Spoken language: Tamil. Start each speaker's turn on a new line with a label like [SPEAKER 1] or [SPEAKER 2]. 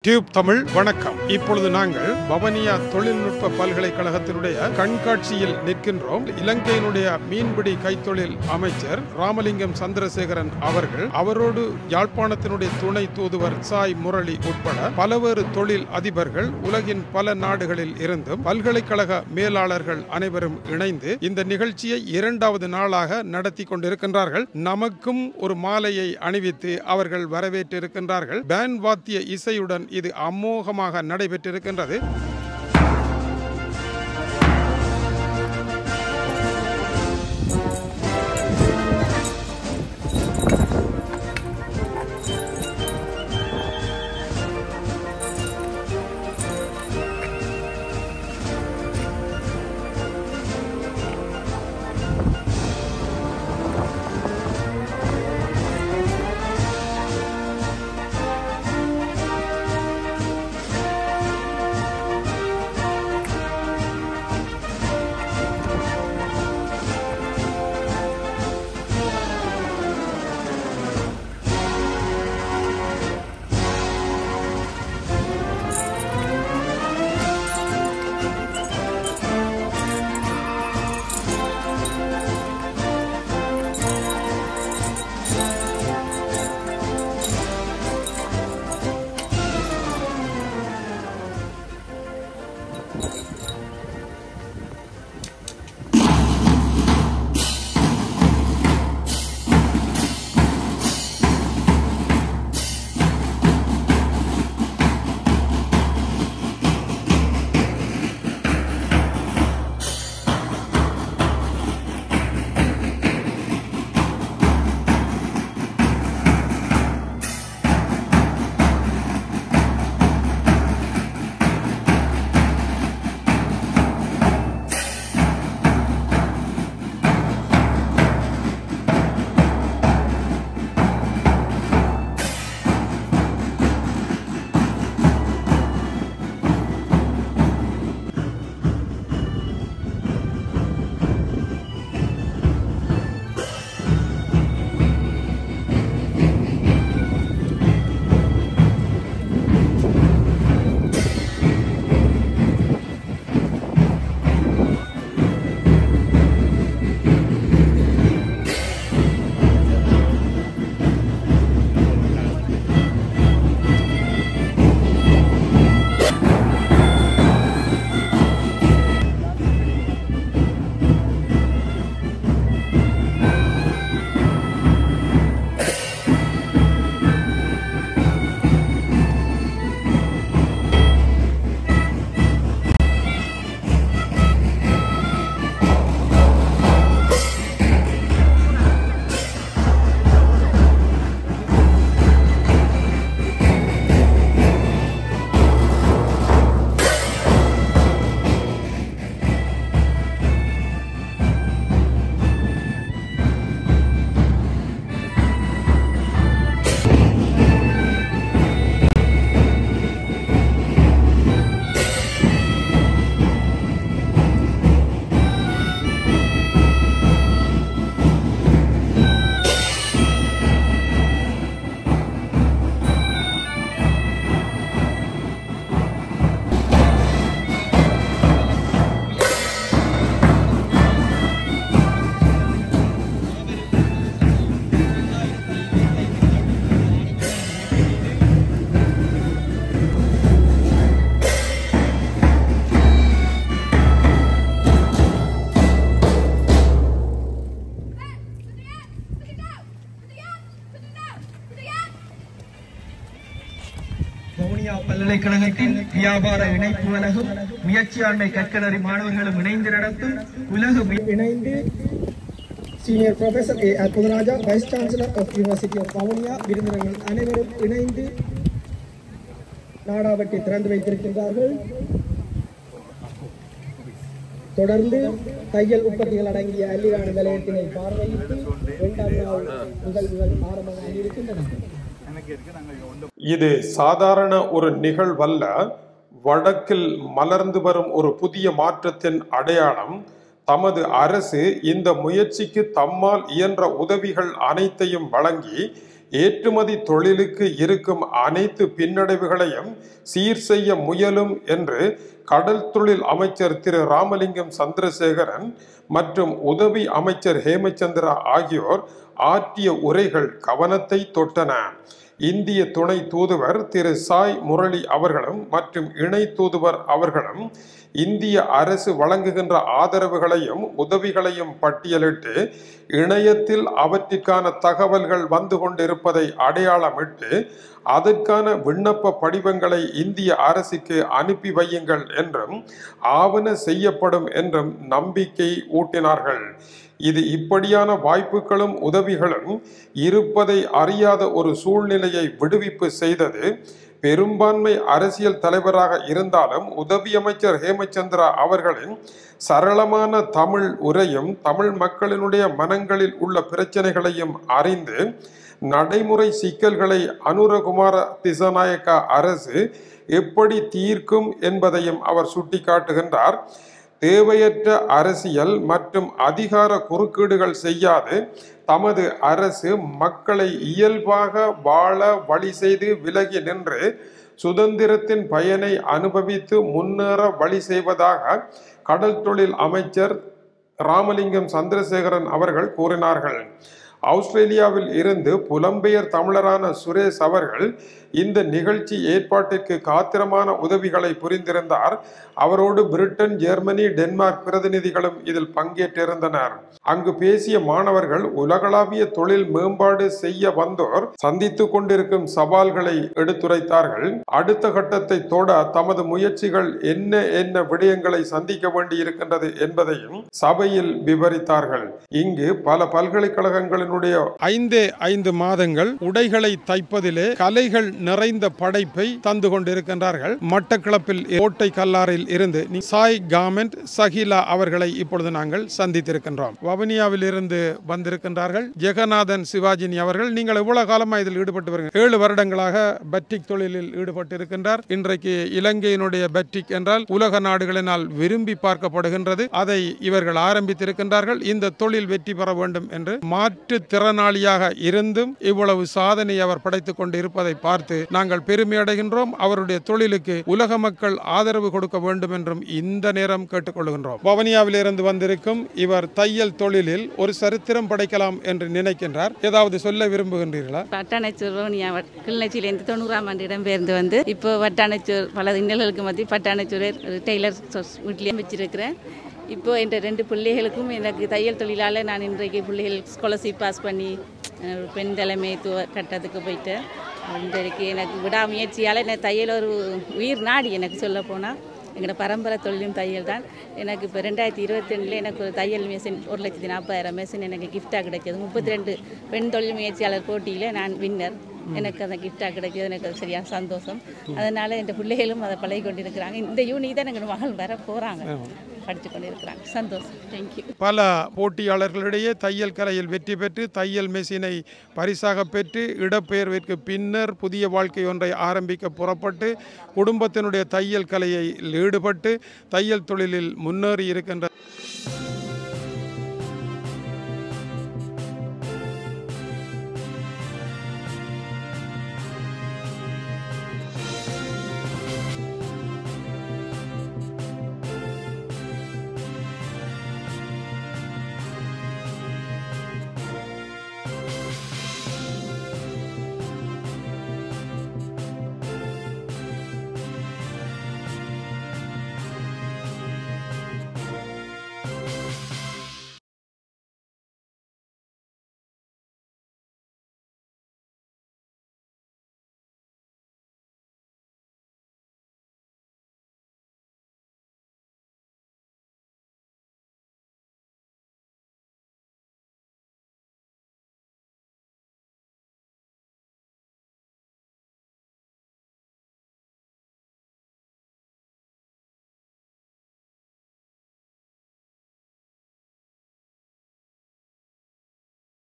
[SPEAKER 1] டியூப் தமிழ் வணக்கம். இப்பொழுது நாங்கள் வவனியா தொழில்நுட்ப பல்கலைக்கழகத்தினுடைய கண்காட்சியில் நிற்கின்றோம். இலங்கையினுடைய மீன்பிடி கைத்தொழில் அமைச்சர் ராமலிங்கம் சந்திரசேகரன் அவர்கள், அவரோடு யாழ்ப்பாணத்தினுடைய துணை தூதுவர் சாய் முரளி உட்பட பல்வேறு தொழில் அதிபர்கள், உலகின் பல நாடுகளில் இருந்தும் பல்கலைக்கழக மேலாளர்கள் அனைவரும் இணைந்து இந்த நிகழ்ச்சியை இரண்டாவது நாளாக நடத்தி கொண்டிருக்கின்றார்கள். நமக்கும் ஒரு மாலையை அணிவித்து அவர்கள் வரவேற்றிருக்கின்றார்கள். பேண்ட் வாத்திய இசையுடன் இது அமோகமாக நடைபெற்றிருக்கின்றது.
[SPEAKER 2] வவுனியா பல்கலைக்கழகத்தின் வியாபார இணைப்பு அலகும் முயற்சியாண்மை கற்கனரி மாணவர்களும் இணைந்து நடத்தும் உலக இணைந்து senior professor A Arputharaja, vice chancellor of university of Vavuniya, விருந்தினர்கள் அனைவரும் இணைந்து நாடாவட்டை திறந்து வைத்திருக்கின்றார்கள். தொடர்ந்து தையல் உற்பத்திகள் அடங்கிய அல்லிரான நிலையத்தினை பார்வையிட்டு இரண்டாம் நாள் நிகழ்வுகள் ஆரம்பமாக இருக்கின்றன.
[SPEAKER 1] இது சாதாரண ஒரு நிகழ்வல்ல. வடக்கில் மலர்ந்து வரும் ஒரு புதிய மாற்றத்தின் அடையாளம். தமது அரசு இந்த முயற்சிக்கு தம்மால் இயன்ற உதவிகள் அனைத்தையும் வழங்கி ஏற்றுமதி தொழிலுக்கு இருக்கும் அனைத்து பின்னடைவுகளையும் சீர் செய்ய முயலும் என்று கடல் தொழில் அமைச்சர் திரு ராமலிங்கம் சந்திரசேகரன் மற்றும் உதவி அமைச்சர் ஹேமச்சந்திரா ஆகியோர் ஆற்றிய உரைகள் கவனத்தை தொட்டன. இந்திய துணை தூதுவர் திரு சாய் முரளி அவர்களும் மற்றும் இணை தூதுவர் அவர்களும் இந்திய அரசு வழங்குகின்ற ஆதரவுகளையும் உதவிகளையும் பட்டியலிட்டு இணையத்தில் அவற்றிற்கான தகவல்கள் வந்து கொண்டிருப்பதை அடையாளமிட்டு அதற்கான விண்ணப்ப படிவங்களை இந்திய அரசுக்கு அனுப்பி வையுங்கள் என்றும் ஆவண செய்யப்படும் என்றும் நம்பிக்கை ஊட்டினார்கள். இது இப்படியான வாய்ப்புகளும் உதவிகளும் இருப்பதை அறியாத ஒரு சூழ்நிலையை விடுவிப்பு செய்தது. பெரும்பான்மை அரசியல் தலைவராக இருந்தாலும் உதவி அமைச்சர் ஹேமச்சந்திரா அவர்களின் சரளமான தமிழ் உரையும் தமிழ் மக்களினுடைய மனங்களில் உள்ள பிரச்சனைகளையும் அறிந்து நடைமுறை சிக்கல்களை அனுரகுமார திசாநாயக்கா அரசு எப்படி தீர்க்கும் என்பதையும் அவர் சுட்டிக்காட்டுகின்றார். தேவையற்ற அரசியல் மற்றும் அதிகார குறுக்கீடுகள் செய்யாது தமது அரசு மக்களை இயல்பாக வாழ வழி செய்து விலகி நின்று சுதந்திரத்தின் பயனை அனுபவித்து முன்னேற வழி செய்வதாக கடல் தொழில் அமைச்சர் ராமலிங்கம் சந்திரசேகரன் அவர்கள் கூறினார்கள். ஆஸ்திரேலியாவில் இருந்து புலம்பெயர் தமிழரான சுரேஷ் அவர்கள் இந்த நிகழ்ச்சி ஏற்பாட்டிற்கு காத்திரமான உதவிகளை புரிந்திருந்தார். அவரோடு பிரிட்டன், ஜெர்மனி, டென்மார்க் பிரதிநிதிகளும் இதில் பங்கேற்றிருந்தனர். அங்கு பேசிய மாணவர்கள் உலகளாவிய தொழில் மேம்பாடு செய்ய வந்தோர் சந்தித்துக் கொண்டிருக்கும் சவால்களை எடுத்துரைத்தார்கள். அடுத்த கட்டத்தை தொட தமது முயற்சிகள் என்ன விடயங்களை சந்திக்க வேண்டியிருக்கின்றது என்பதையும் சபையில் விவரித்தார்கள். இங்கு பல பல்கலைக்கழகங்களினுடைய 5 மாதங்கள் உடைகளை தைப்பதிலே கலைகள் நிறைந்த படைப்பை தந்து கொண்டிருக்கின்றார்கள். மட்டக்களப்பில் கோட்டை கல்லாரில் இருந்து சாய் கார்மெண்ட் சஹிலா அவர்களை இப்பொழுது நாங்கள் சந்தித்திருக்கின்றோம். வவுனியாவில் இருந்து வந்திருக்கின்றார்கள் ஜெகநாதன் சிவாஜினி அவர்கள். நீங்கள் எவ்வளவு காலமாக இதில் ஈடுபட்டு வருகிறீர்கள்? 7 வருடங்களாக பட்டிக் தொழிலில் ஈடுபட்டு இருக்கின்றார். இன்றைக்கு இலங்கையினுடைய பட்டிக் என்றால் உலக நாடுகளினால் விரும்பி பார்க்கப்படுகின்றது. அதை இவர்கள் ஆரம்பித்திருக்கின்றார்கள். இந்த தொழில் வெற்றி பெற வேண்டும் என்று மாற்றுத்திறனாளியாக இருந்தும் இவ்வளவு சாதனை அவர் படைத்துக் கொண்டு இருப்பதை பார்த்து நாங்கள் பெருமை அடைகின்றோம். அவருடைய தொழிலுக்கு உலக மக்கள் ஆதரவு கொடுக்க வேண்டும் என்றும் இந்த நேரம் கேட்டுக்கொள்கின்றோம். வவுனியாவில் இருந்து வந்திருக்கும் இவர் தையல் தொழிலில் ஒரு சரித்திரம் படைக்கலாம் என்று நினைக்கின்றார். ஏதாவது சொல்ல விரும்புகின்றீர்களா?
[SPEAKER 3] பட்டாணைச்சூர் வவுனியா கிளிநொச்சியிலிருந்து 90ஆம் ஆண்டு இடம்பெயர்ந்து வந்து இப்போ வட்டாணைச்சூர் பல இன்னல்களுக்கு மத்திய பட்டாணைச்சூர் டெய்லர் வீட்டிலேயே வச்சிருக்கிறேன். இப்போ என் 2 பிள்ளைகளுக்கும் எனக்கு தையல் தொழிலால் நான் இன்றைக்கு பிள்ளைகள் ஸ்காலர்ஷிப் பாஸ் பண்ணி பெண் தலைமைத்துவ கட்டத்துக்கு போயிட்டேன். இன்றைக்கு எனக்கு விடாமுயற்சியால் எனக்கு தையல் ஒரு உயிர் நாடி. எனக்கு சொல்ல போனால் எங்களோட பரம்பரை தொழிலும் தையல் தான். எனக்கு இப்போ 2022 எனக்கு ஒரு தையல் மெஷின் 1,40,000 மெஷின் எனக்கு கிஃப்டாக கிடைச்சது. 32 பெண் தொழில் முயற்சியாளர் போட்டியில் நான் வின்னர். எனக்கு அந்த கிஃப்டாக கிடைச்சது எனக்கு சரியாக சந்தோஷம். அதனால் என் பிள்ளைகளும் அதை பழகி கொண்டு இருக்கிறாங்க. இந்த யூனிக் தான் எனக்கு மகள் வர போகிறாங்க, படித்து கொண்டு இருக்கிறாங்க. சந்தோஷம். தேங்க்யூ.
[SPEAKER 1] பல போட்டியாளர்களிடையே தையல் கலையில் வெற்றி பெற்று தையல் மெஷினை பரிசாக பெற்று இடப்பெயர்விற்கு பின்னர் புதிய வாழ்க்கை ஒன்றை ஆரம்பிக்க புறப்பட்டு குடும்பத்தினுடைய தையல் கலையில் ஈடுபட்டு தையல் தொழிலில் முன்னேறி இருக்கின்ற